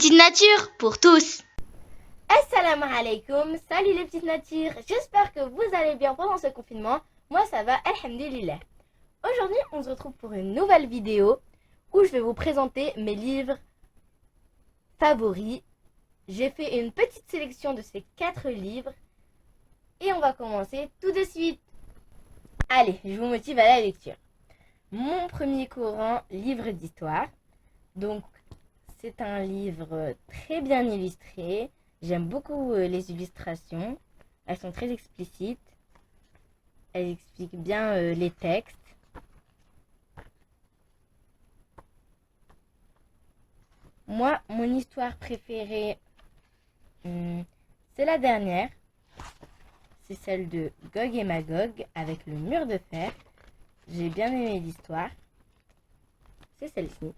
petites natures pour tous. Assalamu alaikum, salut les petites natures, j'espère que vous allez bien pendant ce confinement. Moi ça va, alhamdulillah. Aujourd'hui on se retrouve pour une nouvelle vidéo où je vais vous présenter mes livres favoris. J'ai fait une petite sélection de ces 4 livres et on va commencer tout de suite. Allez, je vous motive à la lecture. Mon premier courant, livre d'histoire. Donc c'est un livre très bien illustré. J'aime beaucoup les illustrations. Elles sont très explicites. Elles expliquent bien les textes. Moi, mon histoire préférée, c'est la dernière. C'est celle de Gog et Magog avec le mur de fer. J'ai bien aimé l'histoire. C'est celle-ci.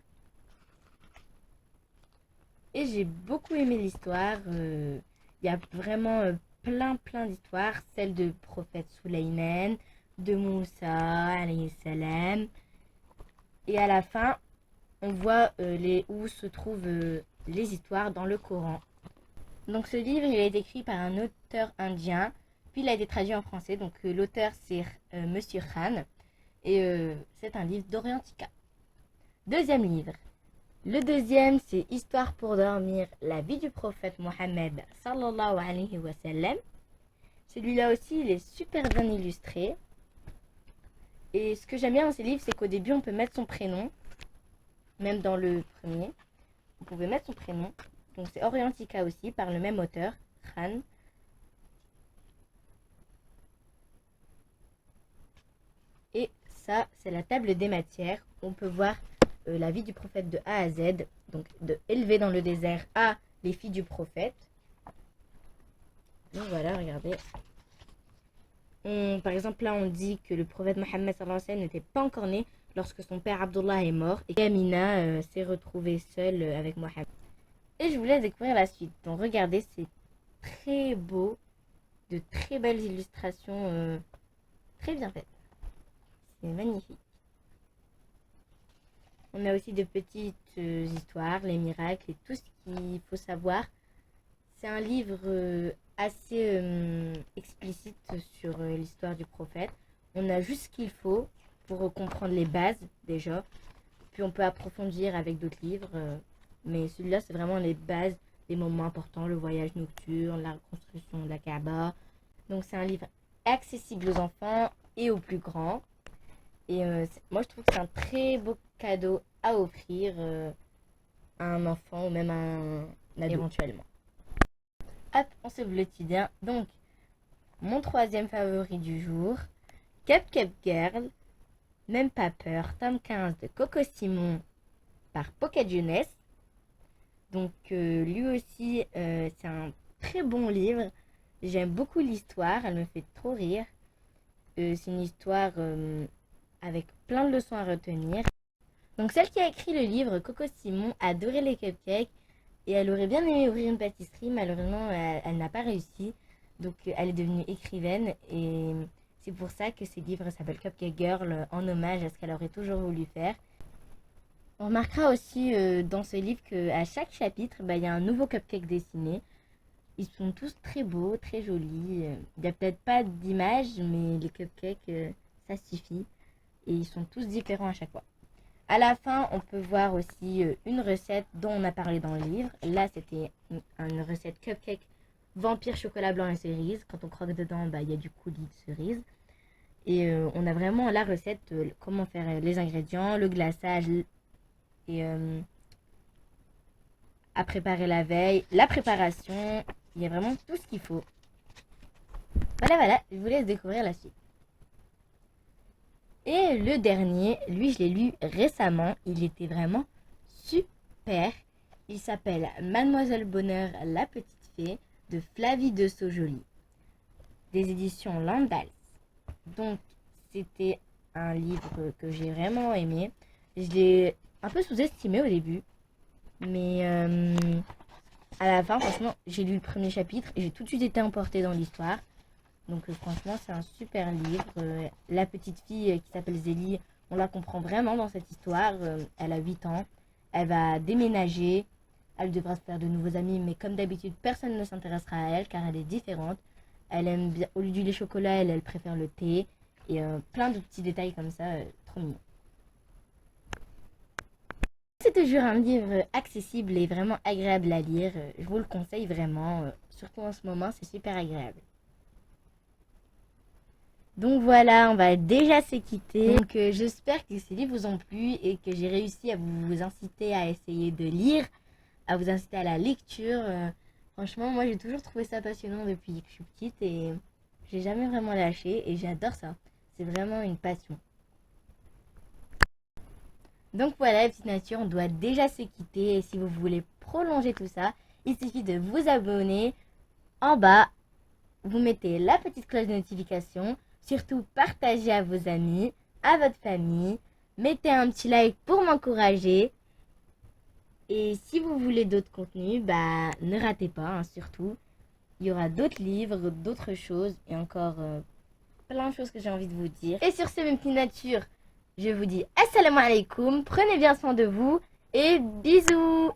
Et j'ai beaucoup aimé l'histoire. Il y a vraiment plein d'histoires. Celle de prophète Sulayman, de Moussa, alayhi salam. Et à la fin, on voit où se trouvent les histoires dans le Coran. Donc ce livre, il a été écrit par un auteur indien, puis il a été traduit en français. Donc l'auteur, c'est Monsieur Khan. Et c'est un livre d'Orientica. Deuxième livre. Le deuxième, c'est Histoire pour dormir, la vie du prophète Mohammed sallallahu alayhi wa sallam. Celui-là aussi, il est super bien illustré. Et ce que j'aime bien dans ces livres, c'est qu'au début, on peut mettre son prénom. Même dans le premier, vous pouvez mettre son prénom. Donc c'est Orientica aussi, par le même auteur, Khan. Et ça, c'est la table des matières. On peut voir la vie du prophète de A à Z, donc de élevé dans le désert à les filles du prophète. Donc voilà, regardez. Par exemple, là, on dit que le prophète Mohammed sallallahu alayhi wa sallam n'était pas encore né lorsque son père Abdullah est mort et Amina s'est retrouvée seule avec Mohammed. Et je vous laisse découvrir la suite. Donc regardez, c'est très beau, de très belles illustrations, très bien faites. C'est magnifique. On a aussi de petites histoires, les miracles et tout ce qu'il faut savoir. C'est un livre assez explicite sur l'histoire du prophète. On a juste ce qu'il faut pour comprendre les bases déjà. Puis on peut approfondir avec d'autres livres. Mais celui-là, c'est vraiment les bases, les moments importants, le voyage nocturne, la reconstruction de la Kaaba. Donc c'est un livre accessible aux enfants et aux plus grands. Et moi, je trouve que c'est un très beau cadeau à offrir à un enfant ou même à un ado éventuellement. Hop, on sauve le quotidien. Donc, mon troisième favori du jour, Cupcake Girl, Même pas peur, tome 15 de Coco Simon par Pocket Jeunesse. Donc, lui aussi, c'est un très bon livre. J'aime beaucoup l'histoire, elle me fait trop rire. C'est une histoire avec plein de leçons à retenir. Donc celle qui a écrit le livre, Coco Simon, adorait les cupcakes et elle aurait bien aimé ouvrir une pâtisserie. Malheureusement, elle n'a pas réussi. Donc elle est devenue écrivaine et c'est pour ça que ces livres s'appellent Cupcake Girl en hommage à ce qu'elle aurait toujours voulu faire. On remarquera aussi dans ce livre qu'à chaque chapitre, il y a un nouveau cupcake dessiné. Ils sont tous très beaux, très jolis. Il n'y a peut-être pas d'images, mais les cupcakes, ça suffit. Et ils sont tous différents à chaque fois. À la fin, on peut voir aussi une recette dont on a parlé dans le livre. Là, c'était une recette cupcake vampire chocolat blanc et cerise. Quand on croque dedans, il y a du coulis de cerise. Et on a vraiment la recette, comment faire les ingrédients, le glaçage et à préparer la veille, la préparation. Il y a vraiment tout ce qu'il faut. Voilà, je vous laisse découvrir la suite. Et le dernier, lui, je l'ai lu récemment. Il était vraiment super. Il s'appelle Mademoiselle Bonheur, la petite fée de Flavie de Sojoli, des éditions Landals. Donc, c'était un livre que j'ai vraiment aimé. Je l'ai un peu sous-estimé au début. Mais à la fin, franchement, j'ai lu le premier chapitre et j'ai tout de suite été emportée dans l'histoire. Donc franchement, c'est un super livre. La petite fille qui s'appelle Zélie, on la comprend vraiment dans cette histoire. Elle a 8 ans. Elle va déménager Elle devra se faire de nouveaux amis, mais comme d'habitude, personne ne s'intéressera à elle car elle est différente. Elle aime bien, au lieu du lait chocolat, elle préfère le thé. Et plein de petits détails comme ça, trop mignon. C'est toujours un livre accessible et vraiment agréable à lire. Je vous le conseille vraiment, surtout en ce moment, c'est super agréable. Donc voilà, on va déjà se quitter. Donc j'espère que ces livres vous ont plu et que j'ai réussi à vous inciter à essayer de lire, à vous inciter à la lecture. Franchement, moi j'ai toujours trouvé ça passionnant depuis que je suis petite et j'ai jamais vraiment lâché et j'adore ça. C'est vraiment une passion. Donc voilà, les petites natures, on doit déjà se quitter. Et si vous voulez prolonger tout ça, il suffit de vous abonner. En bas, vous mettez la petite cloche de notification. Surtout, partagez à vos amis, à votre famille. Mettez un petit like pour m'encourager. Et si vous voulez d'autres contenus, bah ne ratez pas, hein, surtout. Il y aura d'autres livres, d'autres choses et encore plein de choses que j'ai envie de vous dire. Et sur ce, mes petites natures, je vous dis assalamu alaikum, prenez bien soin de vous et bisous.